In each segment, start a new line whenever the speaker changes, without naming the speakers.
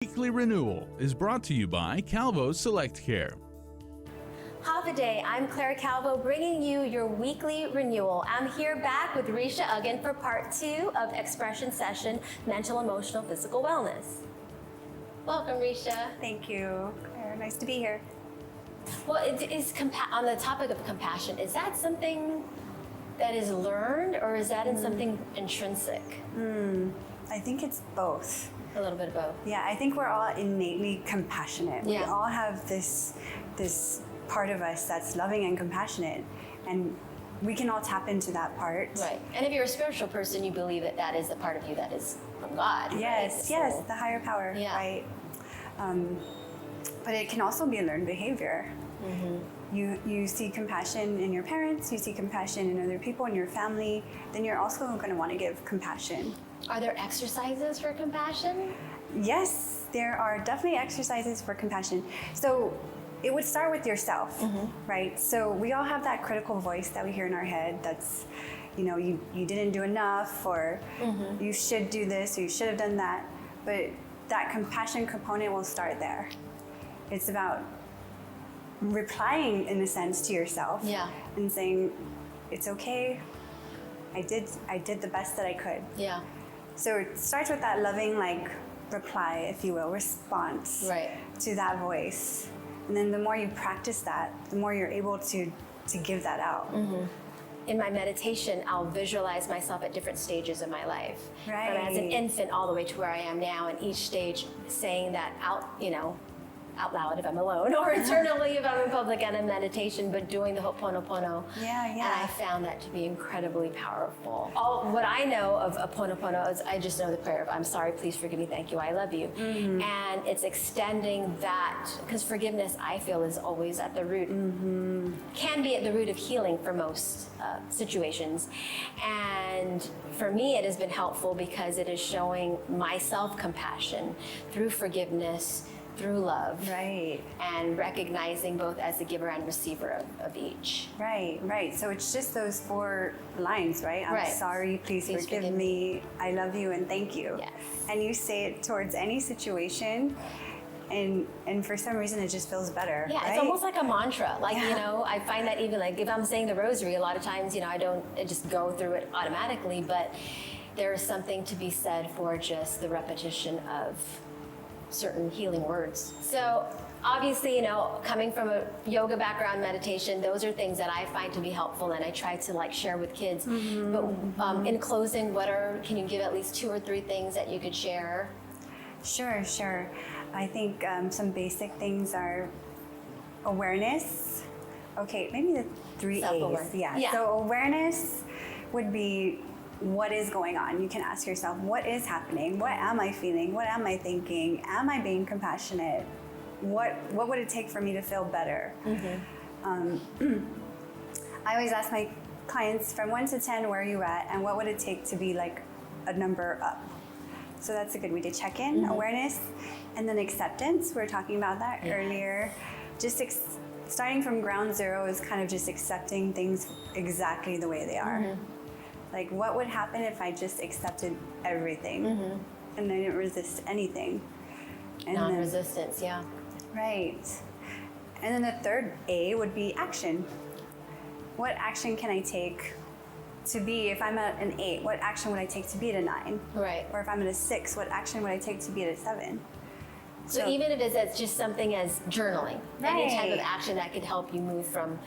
Weekly Renewal is brought to you by Calvo Select Care.
Holiday, I'm Claire Calvo bringing you your weekly renewal. I'm here back with Risha Aguon for part 2 of Expression Session, Mental, Emotional, Physical Wellness. Welcome, Risha.
Thank you, Claire. Nice to be here.
Well, on the topic of compassion, is that something that is learned or is that in something intrinsic?
I think it's both.
A little bit of both.
Yeah, I think we're all innately compassionate.
Yeah.
We all have this part of us that's loving and compassionate, and we can all tap into that part.
Right. And if you're a spiritual person, you believe that that is a part of you that is from God.
Yes,
right?
yes, the higher power,
Yeah.
right? But it can also be a learned behavior. You see compassion in your parents, you see compassion in other people in your family, then you're also going to want to give compassion.
Are there exercises for compassion?
Yes, there are definitely exercises for compassion. So it would start with yourself, right? So we all have that critical voice that we hear in our head that's, you didn't do enough, or you should do this, or you should have done that. But that compassion component will start there. It's about replying, in a sense, to yourself and saying, it's okay, I did the best that I could.
Yeah.
So it starts with that loving, reply, if you will, response to that voice. And then the more you practice that, the more you're able to give that out.
In my meditation, I'll visualize myself at different stages of my life.
Right.
From as an infant all the way to where I am now, and each stage saying that out loud if I'm alone, or internally if I'm in public and in meditation, but doing the Ho'oponopono.
Yeah.
And I found that to be incredibly powerful. What I know of Ho'oponopono is I just know the prayer of I'm sorry, please forgive me, thank you, I love you. And it's extending that, because forgiveness, I feel, is always at the root, can be at the root of healing for most situations. And for me, it has been helpful because it is showing myself compassion through forgiveness, through love,
Right.
and recognizing both as the giver and receiver of each.
Right. So it's just those 4 lines, right? I'm sorry, please forgive me, I love you, and thank you.
Yes.
And you say it towards any situation, and for some reason it just feels better.
Yeah,
right?
it's almost like a mantra. I find that even if I'm saying the rosary, a lot of times, I just go through it automatically, but there is something to be said for just the repetition of certain healing words. So obviously, coming from a yoga background, meditation, those are things that I find to be helpful, and I try to share with kids. But in closing, can you give at least 2 or 3 things that you could share?
Sure. I think some basic things are awareness. Okay, maybe the 3 A's. Yeah. So awareness would be, what is going on? You can ask yourself, what is happening? What am I feeling? What am I thinking? Am I being compassionate? What would it take for me to feel better? I always ask my clients, from 1 to 10, where are you at? And what would it take to be a number up? So that's a good way to check in. Awareness, and then acceptance. We were talking about that earlier. Just starting from ground zero is kind of just accepting things exactly the way they are. What would happen if I just accepted everything and I didn't resist anything? And
Non-resistance,
Right. And then the 3rd A would be action. What action can I take to be, if I'm at an 8, what action would I take to be at a 9?
Right.
Or if I'm at a 6, what action would I take to be at a 7?
So even if it's just something as journaling, any type of action that could help you move from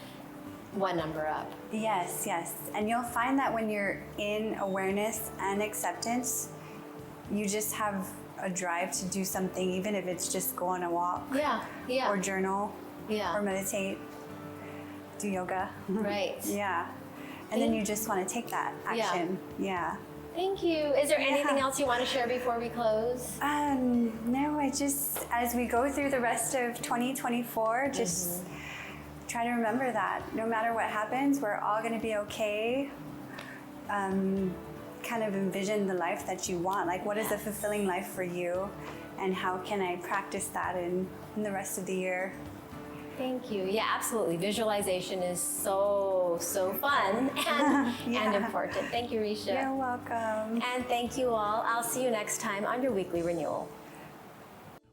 1 number up.
Yes. And you'll find that when you're in awareness and acceptance, you just have a drive to do something, even if it's just go on a walk.
Yeah.
Or journal.
Yeah.
Or meditate. Do yoga.
Right.
Yeah. And then you just want to take that action. Yeah.
Thank you. Is there anything else you want to share before we close?
No, as we go through the rest of 2024, just try to remember that no matter what happens, we're all going to be okay. Kind of envision the life that you want. What is a fulfilling life for you? And how can I practice that in the rest of the year?
Thank you. Yeah, absolutely. Visualization is so fun and important. Thank you, Risha.
You're welcome.
And thank you all. I'll see you next time on your weekly renewal.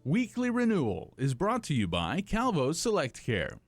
Weekly Renewal is brought to you by Calvo's Select Care.